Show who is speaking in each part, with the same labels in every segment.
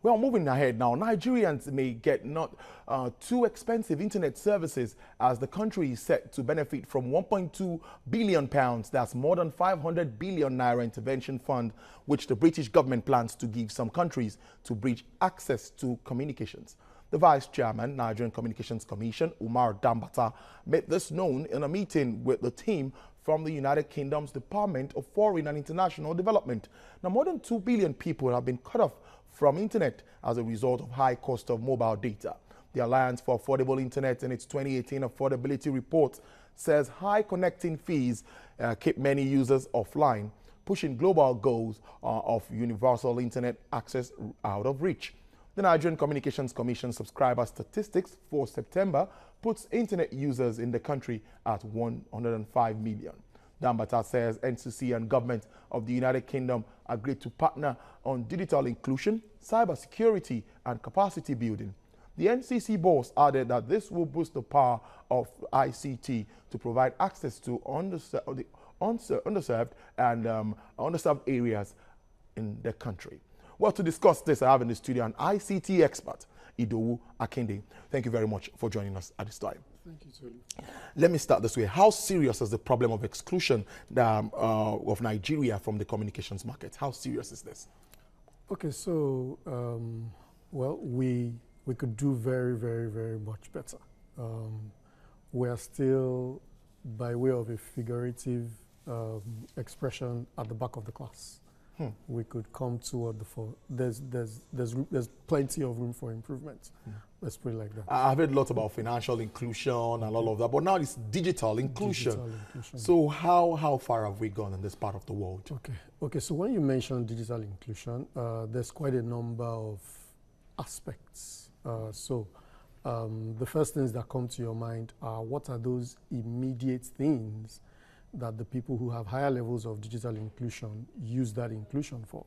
Speaker 1: Well, moving ahead now, Nigerians may get not too expensive internet services as the country is set to benefit from 1.2 billion pounds. That's more than 500 billion naira intervention fund, which the British government plans to give some countries to bridge access to communications. The Vice Chairman, Nigerian Communications Commission, Umar Dambata, made this known in a meeting with the team from the United Kingdom's Department of Foreign and International Development. Now, more than 2 billion people have been cut off from internet as a result of high cost of mobile data. The Alliance for Affordable Internet in its 2018 affordability report says high connecting fees keep many users offline, pushing global goals of universal internet access out of reach. The Nigerian Communications Commission subscriber statistics for September puts internet users in the country at 105 million. Dambata says NCC and government of the United Kingdom agreed to partner on digital inclusion, cybersecurity, and capacity building. The NCC boss added that this will boost the power of ICT to provide access to underserved and underserved areas in the country. Well, to discuss this, I have in the studio an ICT expert, Idowu Akinde. Thank you very much for joining us at this time.
Speaker 2: Thank you, Tolu.
Speaker 1: Let me start this way. How serious is the problem of exclusion of Nigeria from the communications market? How serious is this?
Speaker 2: Okay, so, well, we could do very, very, very much better. We are still, by way of a figurative expression, at the back of the class. We could come toward the fore. There's plenty of room for improvement. Let's put it like that.
Speaker 1: I've heard a lot about financial inclusion and all of that, but now it's digital inclusion.
Speaker 2: Digital inclusion.
Speaker 1: So how far have we gone in this part of the world?
Speaker 2: Okay. So when you mention digital inclusion, there's quite a number of aspects. The first things that come to your mind are what are those immediate things that the people who have higher levels of digital inclusion use that inclusion for?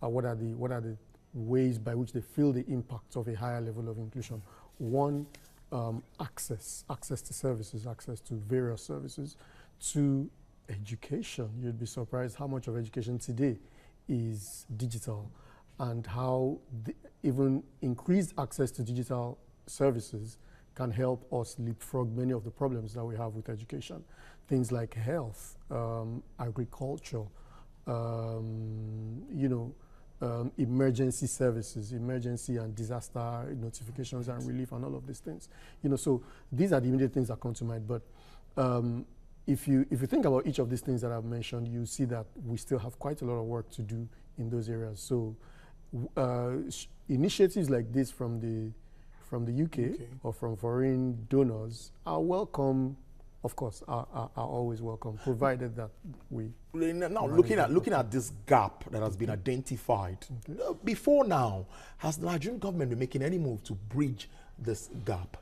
Speaker 2: What are the ways by which they feel the impact of a higher level of inclusion? One, access to services, access to various services. Two, education. You'd be surprised how much of education today is digital, and how even increased access to digital services can help us leapfrog many of the problems that we have with education. Things like health, agriculture, emergency services, emergency and disaster notifications and relief, and all of these things. So these are the immediate things that come to mind. But if you think about each of these things that I've mentioned, you see that we still have quite a lot of work to do in those areas. So initiatives like this from the UK or from foreign donors are welcome. Of course, are always welcome, provided that we...
Speaker 1: Now, looking at this gap that has been identified, before now, has the Nigerian government been making any move to bridge this gap?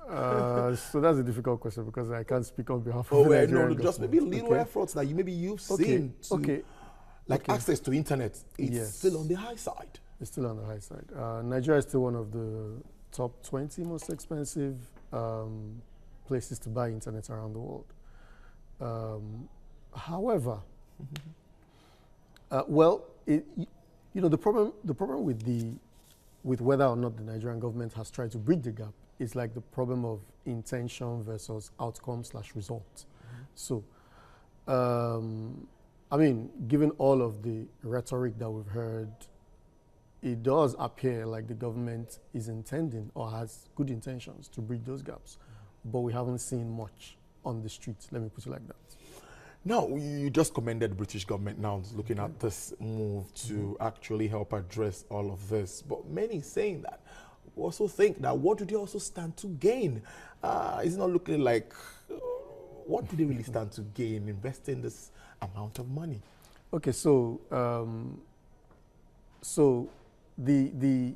Speaker 2: So that's a difficult question because I can't speak on behalf of the Nigerian government.
Speaker 1: Just maybe little efforts that you've seen to... access to internet, it's still on the high side.
Speaker 2: It's still on the high side. Nigeria is still one of the top 20 most expensive places to buy internet around the world. However, the problem with whether or not the Nigerian government has tried to bridge the gap is like the problem of intention versus outcome/result. So, given all of the rhetoric that we've heard, it does appear like the government is intending or has good intentions to bridge those gaps. But we haven't seen much on the streets, let me put it like that.
Speaker 1: Now, you just commended the British government now looking at this move to actually help address all of this. But many saying that also think that what do they also stand to gain? It's not looking like, what do they really stand to gain investing this amount of money?
Speaker 2: Okay, so the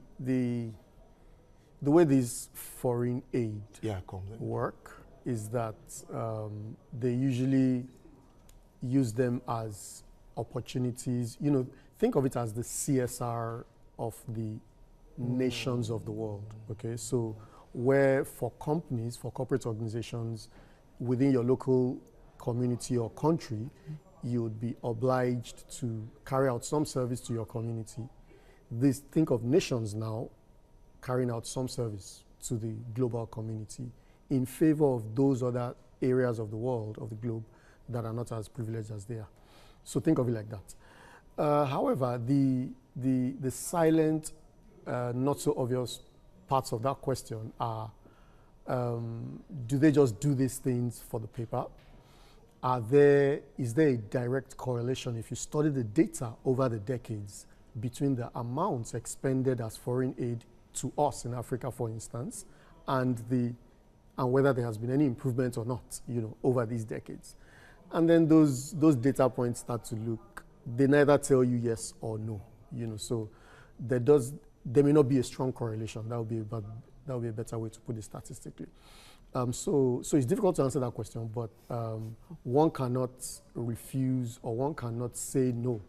Speaker 2: way these foreign aid work is that they usually use them as opportunities. Think of it as the CSR of the nations of the world. Okay, so where for companies, for corporate organizations within your local community or country, you would be obliged to carry out some service to your community think of nations now carrying out some service to the global community in favor of those other areas of the world, of the globe, that are not as privileged as they are. So think of it like that. However, the silent, not so obvious parts of that question are, do they just do these things for the paper? Is there a direct correlation, if you study the data over the decades, between the amounts expended as foreign aid to us in Africa, for instance, and whether there has been any improvement or not, over these decades? And then those data points start to look, they neither tell you yes or no, so there may not be a strong correlation. That would be a better way to put it statistically. So it's difficult to answer that question, but one cannot refuse or one cannot say no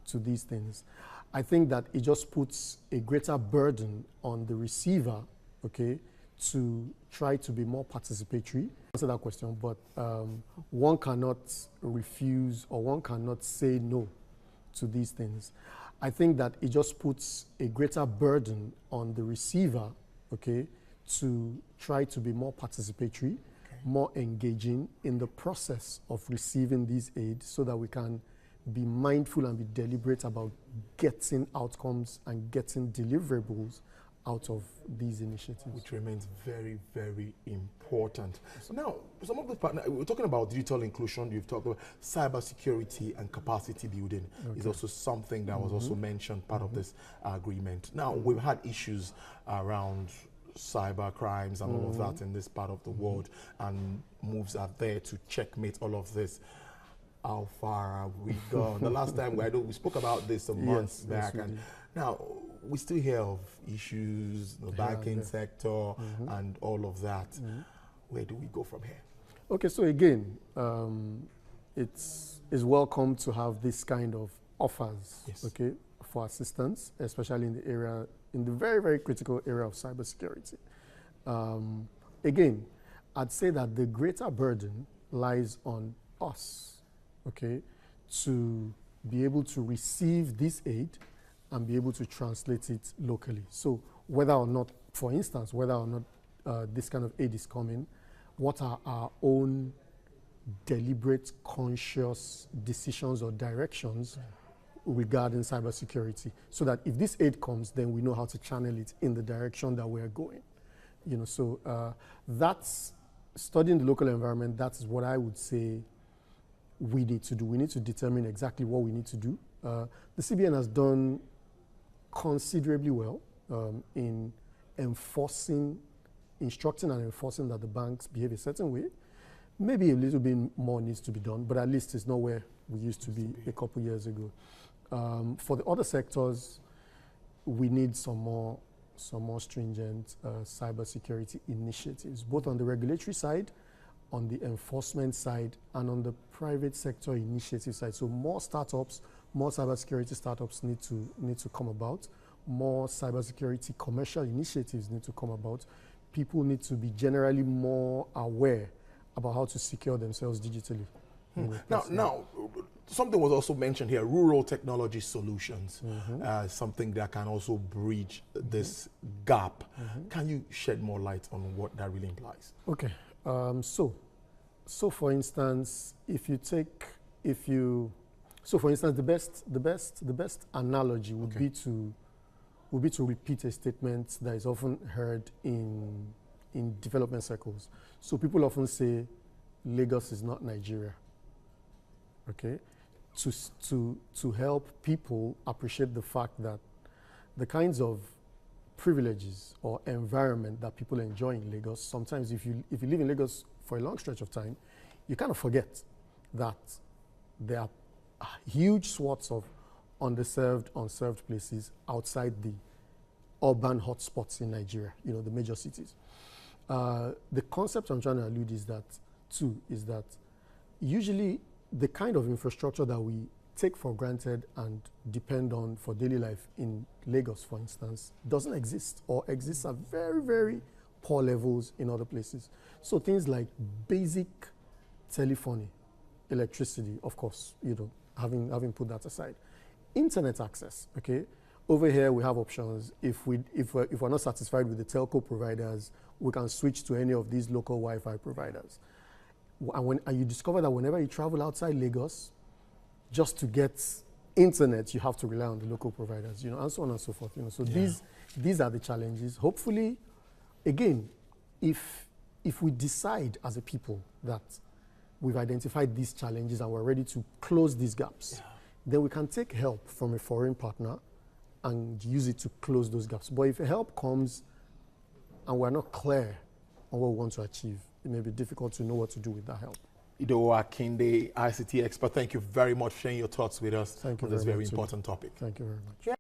Speaker 2: to these things. I think that it just puts a greater burden on the receiver, okay, to try to be more participatory. Answer that question, but one cannot refuse or one cannot say no to these things. I think that it just puts a greater burden on the receiver, okay, to try to be more participatory, more engaging in the process of receiving these aids, so that we can be mindful and be deliberate about getting outcomes and getting deliverables out of these initiatives.
Speaker 1: Which remains very, very important. Now, some of the partners, we're talking about digital inclusion, you've talked about cybersecurity and capacity building is also something that was also mentioned, part of this agreement. Now, we've had issues around cyber crimes and all of that in this part of the world, and moves are there to checkmate all of this. How far have we gone? The last time we spoke about this some months back, and now we still hear of issues, the banking sector and all of that. Where do we go from here? Okay,
Speaker 2: so again, it's welcome to have this kind of offers, okay, for assistance, especially in the very, very critical area of cybersecurity. Again, I'd say that the greater burden lies on us, okay, to be able to receive this aid and be able to translate it locally. So whether or not, for instance, whether or not this kind of aid is coming, what are our own deliberate, conscious decisions or directions regarding cybersecurity, so that if this aid comes, then we know how to channel it in the direction that we're going. So that's studying the local environment. That's what I would say we need to do. We need to determine exactly what we need to do. The CBN has done considerably well in instructing and enforcing that the banks behave a certain way. Maybe a little bit more needs to be done, but at least it's not where we used to be a couple years ago. For the other sectors, we need some more stringent cybersecurity initiatives, both on the regulatory side, on the enforcement side, and on the private sector initiative side. So more startups, more cybersecurity startups need to come about. More cybersecurity commercial initiatives need to come about. People need to be generally more aware about how to secure themselves digitally.
Speaker 1: Now, something was also mentioned here, rural technology solutions, something that can also bridge this gap. Can you shed more light on what that really implies?
Speaker 2: Okay, so for instance, for instance, the best analogy would be to repeat a statement that is often heard in development circles. So people often say, Lagos is not Nigeria. Okay, to help people appreciate the fact that the kinds of privileges or environment that people enjoy in Lagos, sometimes if you live in Lagos for a long stretch of time, you kind of forget that there are huge swaths of underserved, unserved places outside the urban hotspots in Nigeria, the major cities. The concept I'm trying to allude is that usually the kind of infrastructure that we take for granted and depend on for daily life in Lagos, for instance, doesn't exist or exists at very, very poor levels in other places. So things like basic telephony, electricity, of course, having put that aside. Internet access, okay? over here we have options. If we're not satisfied with the telco providers, we can switch to any of these local Wi-Fi providers. And you discover that whenever you travel outside Lagos, just to get internet, you have to rely on the local providers, and so on and so forth. So these are the challenges. Hopefully, again, if we decide as a people that we've identified these challenges and we're ready to close these gaps, then we can take help from a foreign partner and use it to close those gaps. But if help comes and we're not clear on what we want to achieve, it may be difficult to know what to do with that help.
Speaker 1: Ido Akinde, ICT expert, thank you very much for sharing your thoughts with us on this very important topic.
Speaker 2: Thank you very much.